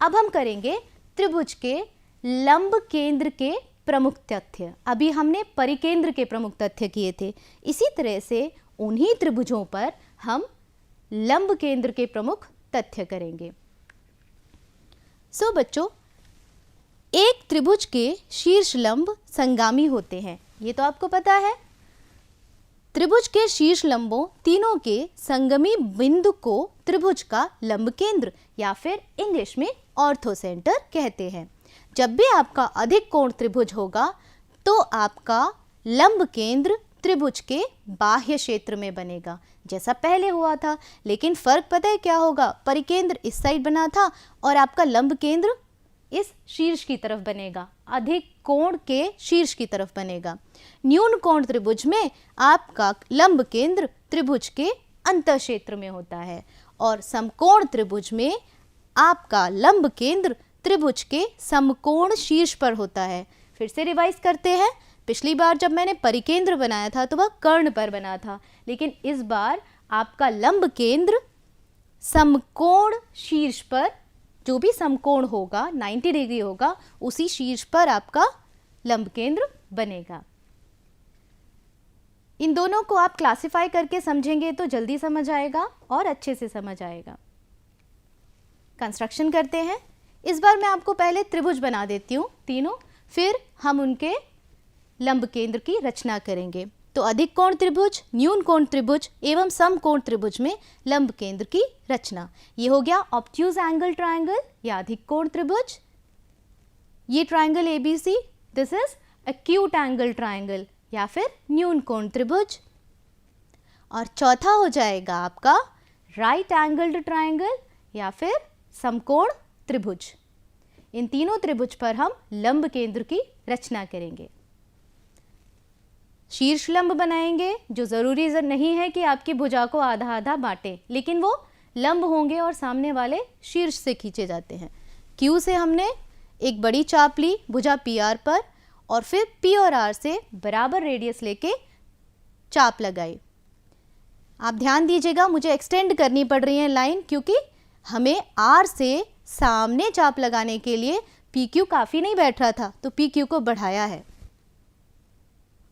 अब हम करेंगे त्रिभुज के लंब केंद्र के प्रमुख तथ्य। अभी हमने परिकेंद्र के प्रमुख तथ्य किए थे, इसी तरह से उन्हीं त्रिभुजों पर हम लंब केंद्र के प्रमुख तथ्य करेंगे। बच्चों, एक त्रिभुज के शीर्ष लंब संगामी होते हैं, ये तो आपको पता है। त्रिभुज के शीर्ष लंबों तीनों के संगमी बिंदु को त्रिभुज का लंब केंद्र या फिर इंग्लिश में ऑर्थोसेंटर कहते हैं। जब भी आपका अधिक कोण त्रिभुज होगा तो आपका लंब केंद्र त्रिभुज के बाह्य क्षेत्र में बनेगा, जैसा पहले हुआ था। लेकिन फर्क पता है क्या होगा? परिकेंद्र इस साइड बना था और आपका लंब केंद्र इस शीर्ष की तरफ बनेगा, अधिक कोण के शीर्ष की तरफ बनेगा। न्यून कोण त्रिभुज में आपका लंब केंद्र त्रिभुज के अंत क्षेत्र में होता है और समकोण त्रिभुज में आपका लंब केंद्र त्रिभुज के समकोण शीर्ष पर होता है। फिर से रिवाइज करते हैं। पिछली बार जब मैंने परिकेंद्र बनाया था तो वह कर्ण पर बना था, लेकिन इस बार आपका लंब केंद्र समकोण शीर्ष पर, जो भी समकोण होगा 90 डिग्री होगा, उसी शीर्ष पर आपका लंब केंद्र बनेगा। इन दोनों को आप क्लासिफाई करके समझेंगे तो जल्दी समझ आएगा और अच्छे से समझ आएगा। कंस्ट्रक्शन करते हैं। इस बार मैं आपको पहले त्रिभुज बना देती हूँ तीनों, फिर हम उनके लंब केंद्र की रचना करेंगे। तो अधिक कोण त्रिभुज, न्यून कोण त्रिभुज एवं समकोण त्रिभुज में लंब केंद्र की रचना। ये हो गया ऑब्ट्यूज एंगल ट्रायंगल या अधिक कोण त्रिभुज। ये triangle ABC, this is acute angle triangle या फिर न्यून कोण त्रिभुज। और चौथा हो जाएगा आपका राइट एंगल्ड ट्रायंगल या फिर समकोण त्रिभुज। इन तीनों त्रिभुज पर हम लंब केंद्र की रचना करेंगे। शीर्ष लंब बनाएंगे, जो जरूरी नहीं है कि आपकी भुजा को आधा आधा बांटे, लेकिन वो लंब होंगे और सामने वाले शीर्ष से खींचे जाते हैं। क्यू से हमने एक बड़ी चाप ली भुजा पी आर पर और फिर पी और आर से बराबर रेडियस लेके चाप लगाई। आप ध्यान दीजिएगा, मुझे एक्सटेंड करनी पड़ रही है लाइन, क्योंकि हमें आर से सामने चाप लगाने के लिए पी क्यू काफ़ी नहीं बैठ रहा था, तो पी क्यू को बढ़ाया है।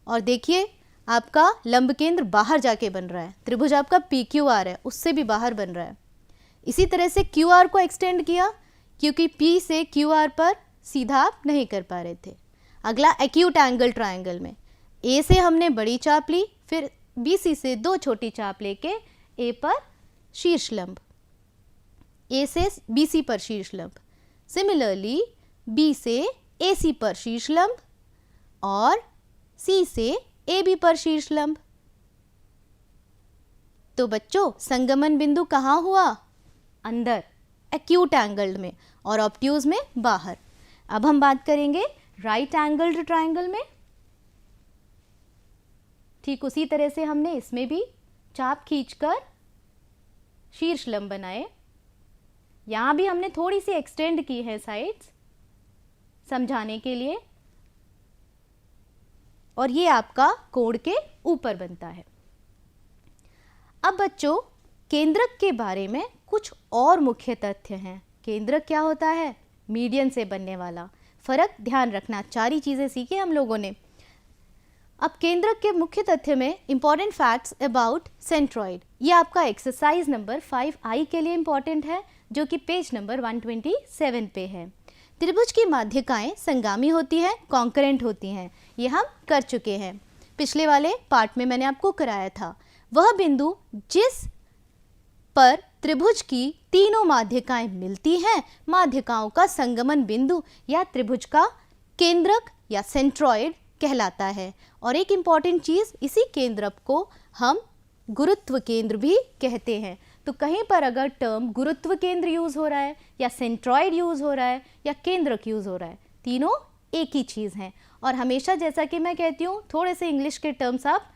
और देखिए आपका लंब केंद्र बाहर जाके बन रहा है। त्रिभुज आपका पी क्यू आर है, उससे भी बाहर बन रहा है। इसी तरह से क्यू आर को एक्सटेंड किया, क्योंकि पी से क्यू आर पर सीधा आप नहीं कर पा रहे थे। अगला एक्यूट एंगल ट्रायंगल में ए से हमने बड़ी चाप ली, फिर बी सी से दो छोटी चाप लेके ए पर शीर्ष लंब, ए से बी सी पर शीर्ष लंब। सिमिलरली बी से ए सी पर शीर्ष लंब और सी से ए बी पर शीर्ष लंब। तो बच्चों संगमन बिंदु कहाँ हुआ? अंदर एक्यूट एंगल्ड में और ऑब्ट्यूज में बाहर। अब हम बात करेंगे राइट एंगल्ड ट्रायंगल में। ठीक उसी तरह से हमने इसमें भी चाप खींचकर शीर्ष लंब बनाए। यहां भी हमने थोड़ी सी एक्सटेंड की है साइड्स समझाने के लिए, और ये आपका कोण के ऊपर बनता है। अब बच्चों केंद्रक के बारे में कुछ और मुख्य तथ्य हैं। केंद्रक क्या होता है? मीडियन से बनने वाला। फर्क ध्यान रखना, चार चीजें सीखी हम लोगों ने। अब केंद्रक के मुख्य तथ्य में इंपॉर्टेंट फैक्ट्स अबाउट सेंट्रॉइड, ये आपका एक्सरसाइज नंबर 5I के लिए इंपॉर्टेंट है, जो कि पेज नंबर 127 पे है। त्रिभुज की माध्यिकाएं संगामी होती हैं, कॉन्करेंट होती हैं, ये हम कर चुके हैं। पिछले वाले पार्ट में मैंने आपको कराया था। वह बिंदु जिस पर त्रिभुज की तीनों माध्यिकाएं मिलती हैं, माध्यिकाओं का संगमन बिंदु या त्रिभुज का केंद्रक या सेंट्रॉइड कहलाता है। और एक इंपॉर्टेंट चीज, इसी केंद्रक को हम गुरुत्व केंद्र भी कहते हैं। तो कहीं पर अगर टर्म गुरुत्व केंद्र यूज हो रहा है या सेंट्रॉइड यूज हो रहा है या केंद्रक यूज हो रहा है, तीनों एक ही चीज हैं। और हमेशा जैसा कि मैं कहती हूँ, थोड़े से इंग्लिश के टर्म्स आप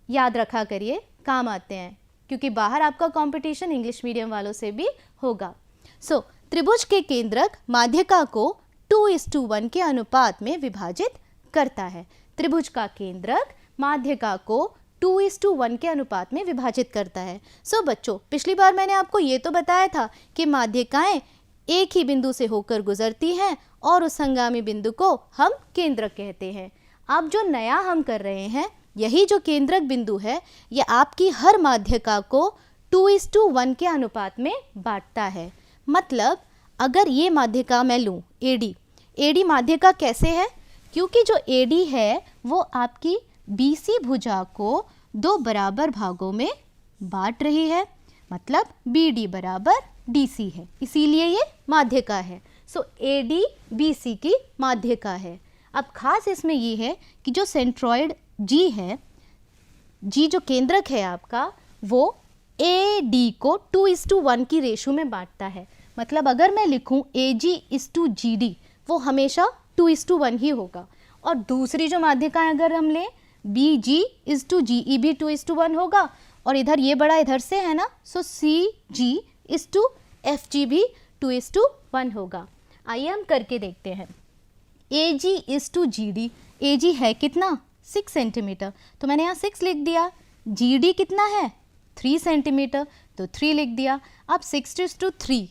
याद रखा करिए, काम आते हैं, क्योंकि बाहर आपका कंपटीशन इंग्लिश मीडियम वालों से भी होगा। त्रिभुज के केंद्रक माध्यिका को 2:1 के अनुपात में विभाजित करता है। त्रिभुज का केंद्रक माध्यिका को 2:1 के अनुपात में विभाजित करता है। बच्चों पिछली बार मैंने आपको ये तो बताया था कि माध्यिकाएं एक ही बिंदु से होकर गुजरती हैं और उस संगामी बिंदु को हम केंद्रक कहते हैं। अब जो नया हम कर रहे हैं, यही जो केंद्रक बिंदु है, यह आपकी हर माध्यिका को 2:1 के अनुपात में बांटता है। मतलब अगर ये माध्यिका मैं लूँ एडी माध्यिका कैसे है, क्योंकि जो एडी है वो आपकी बीसी भुजा को 2 बराबर भागों में बांट रही है, मतलब बीडी बराबर डीसी है, इसीलिए ये माध्यिका है। सो एडी बीसी की माध्यिका है। अब खास इसमें ये है कि जो सेंट्रॉइड जी है, जी जो केंद्रक है आपका, वो ए डी को 2:1 की रेशो में बांटता है। मतलब अगर मैं लिखूं AG:GD, वो हमेशा 2:1 ही होगा। और दूसरी जो माध्यिकाएं अगर हम लें BG:GE भी 2:1 होगा, और इधर ये बड़ा इधर से है ना, सो CG:FG भी 2:1 होगा। आइए हम करके देखते हैं। AG:GD, AG है कितना 6 सेंटीमीटर, तो मैंने यहाँ 6 लिख दिया। GD कितना है 3 सेंटीमीटर, तो 3 लिख दिया। अब 6:3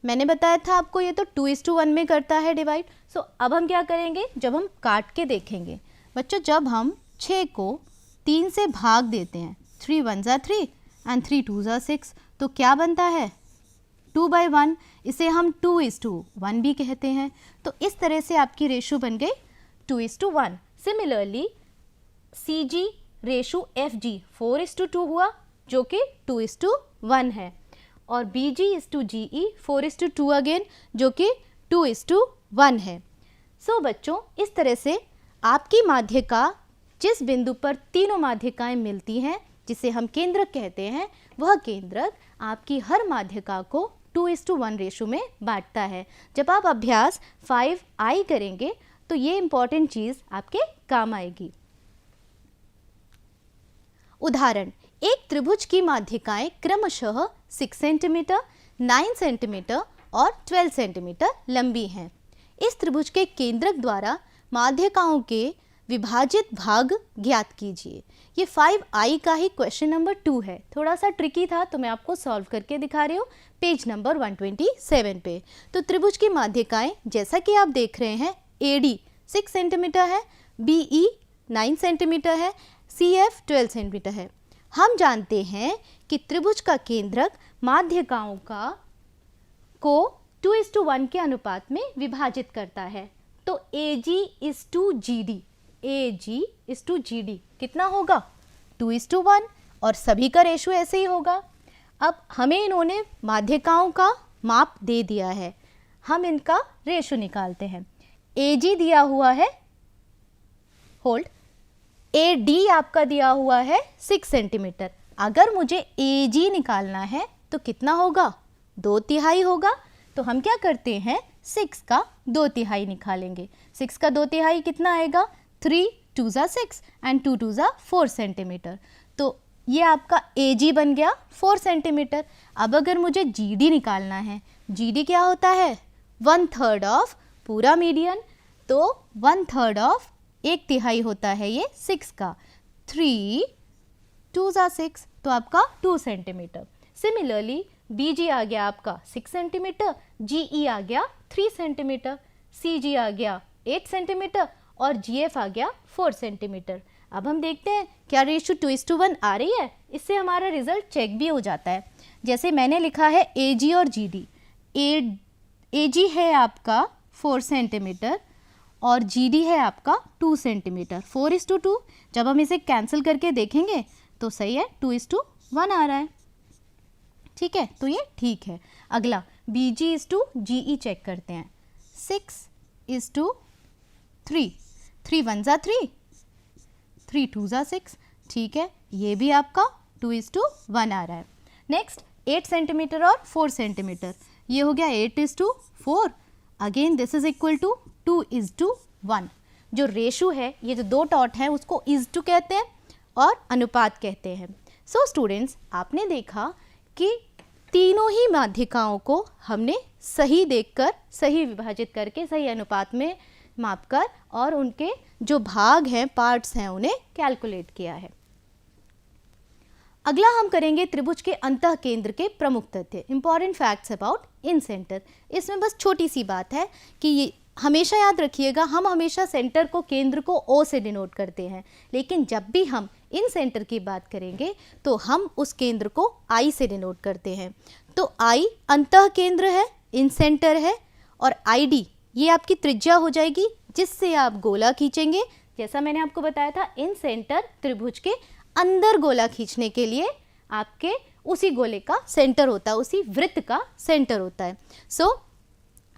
मैंने बताया था आपको, ये तो 2:1 में करता है डिवाइड। सो अब हम क्या करेंगे, जब हम काट के देखेंगे बच्चों, जब हम 6 को 3 से भाग देते हैं, 3 1 जा 3 एंड 3 2 जा 6, तो क्या बनता है 2/1। इसे हम 2:1 भी कहते हैं। तो इस तरह से आपकी रेशो बन गई 2:1। सिमिलरली CG रेशो FG 4:2 हुआ, जो कि 2:1 है, और BG:GE 4:2 अगेन, जो कि 2:1 है। सो बच्चों, इस तरह से आपकी माध्यिका जिस बिंदु पर तीनों माध्यिकाएं मिलती हैं, जिसे हम केंद्रक कहते हैं, वह केंद्रक आपकी हर माध्यिका को 2:1 रेशो में बांटता है। जब आप अभ्यास 5I करेंगे तो ये इंपॉर्टेंट चीज़ आपके काम आएगी। उदाहरण, एक त्रिभुज की माध्यिकाएं क्रमशः 6 सेंटीमीटर, 9 सेंटीमीटर और 12 सेंटीमीटर लंबी हैं। इस त्रिभुज के केंद्रक द्वारा माध्यिकाओं के विभाजित भाग ज्ञात कीजिए। ये 5I का ही क्वेश्चन नंबर 2 है। थोड़ा सा ट्रिकी था, तो मैं आपको सॉल्व करके दिखा रही हूँ पेज नंबर 127 पे। तो त्रिभुज की माध्यिकाएं जैसा कि आप देख रहे हैं, AD 6 सेंटीमीटर है, BE 9 सेंटीमीटर है, CF 12 सेंटीमीटर है। हम जानते हैं कि त्रिभुज का केंद्रक माध्यिकाओं को 2:1 के अनुपात में विभाजित करता है। तो AG:GD कितना होगा 2:1, और सभी का रेशो ऐसे ही होगा। अब हमें इन्होंने माध्यिकाओं का माप दे दिया है, हम इनका रेशो निकालते हैं। AG दिया हुआ है, होल्ड, AD आपका दिया हुआ है 6 सेंटीमीटर। अगर मुझे AG निकालना है तो कितना होगा 2/3 होगा। तो हम क्या करते हैं, 6 का 2/3 निकालेंगे। 6 का 2/3 कितना आएगा, 3 2 जा 6 एंड 2 2 जा 4 सेंटीमीटर। तो ये आपका AG बन गया 4 सेंटीमीटर। अब अगर मुझे GD निकालना है, GD क्या होता है 1/3 ऑफ पूरा मीडियन, तो 1/3 ऑफ 1/3 होता है ये 6 का। 3 2 जा 6, तो आपका 2 सेंटीमीटर। सिमिलरली BG आ गया आपका 6 सेंटीमीटर, GE आ गया 3 सेंटीमीटर, CG आ गया 8 सेंटीमीटर और GF आ गया 4 सेंटीमीटर। अब हम देखते हैं क्या रेशो 2:1 आ रही है। इससे हमारा रिजल्ट चेक भी हो जाता है। जैसे मैंने लिखा है AG और GD। AG है आपका 4 सेंटीमीटर और GD है आपका 2 सेंटीमीटर। 4:2, जब हम इसे कैंसिल करके देखेंगे तो सही है 2:1 आ रहा है। ठीक है, तो ये ठीक है। अगला BG:GE चेक करते हैं। 6:3, 3 1 जा 3, 3 2 जा 6, ठीक है, ये भी आपका 2:1 आ रहा है। नेक्स्ट 8 सेंटीमीटर और 4 सेंटीमीटर, ये हो गया 8:4। Again this is equal to 2:1। जो रेशो है, ये जो 2 डॉट है उसको इज टू कहते हैं और अनुपात कहते हैं। सो स्टूडेंट्स, आपने देखा कि तीनों ही माध्यिकाओं को हमने सही देखकर, सही विभाजित करके, सही अनुपात में मापकर और उनके जो भाग हैं, पार्ट्स हैं, उन्हें कैलकुलेट किया है। अगला हम करेंगे त्रिभुज के अंतः केंद्र के प्रमुख तथ्य, important facts about in centre. इसमें बस छोटी सी बात है कि ये हमेशा याद रखिएगा, हम हमेशा सेंटर को, केंद्र को ओ से डिनोट करते हैं, लेकिन जब भी हम इन सेंटर की बात करेंगे तो हम उस केंद्र को आई से डिनोट करते हैं। तो आई अंतः केंद्र है, इन सेंटर है, और आई डी ये आपकी त्रिज्या हो जाएगी जिससे आप गोला खींचेंगे। जैसा मैंने आपको बताया था, इन सेंटर त्रिभुज के अंदर गोला खींचने के लिए आपके उसी गोले का सेंटर होता है, उसी वृत्त का सेंटर होता है। सो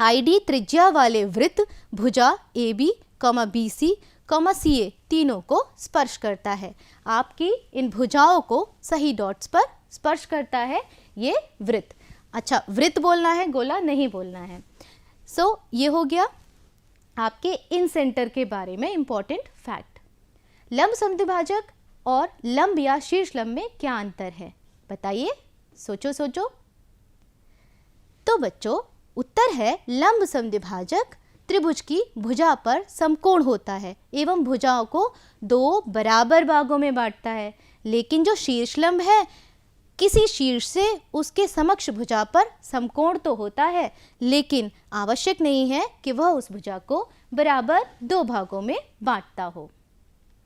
आई डी त्रिज्या वाले वृत्त भुजा ए बी बी सी सी ए तीनों को स्पर्श करता है। आपकी इन भुजाओं को सही डॉट्स पर स्पर्श करता है ये वृत्त। अच्छा, वृत्त बोलना है, गोला नहीं बोलना है। सो ये हो गया आपके इन सेंटर के बारे में इंपॉर्टेंट फैक्ट। लंब समद्विभाजक और लंब या शीर्ष लंब में क्या अंतर है, बताइए, सोचो सोचो। तो बच्चों उत्तर है, लंब समद्विभाजक त्रिभुज की भुजा पर समकोण होता है एवं भुजाओं को दो बराबर भागों में बांटता है, लेकिन जो शीर्ष लंब है किसी शीर्ष से उसके समक्ष भुजा पर समकोण तो होता है, लेकिन आवश्यक नहीं है कि वह उस भुजा को बराबर दो भागों में बांटता हो।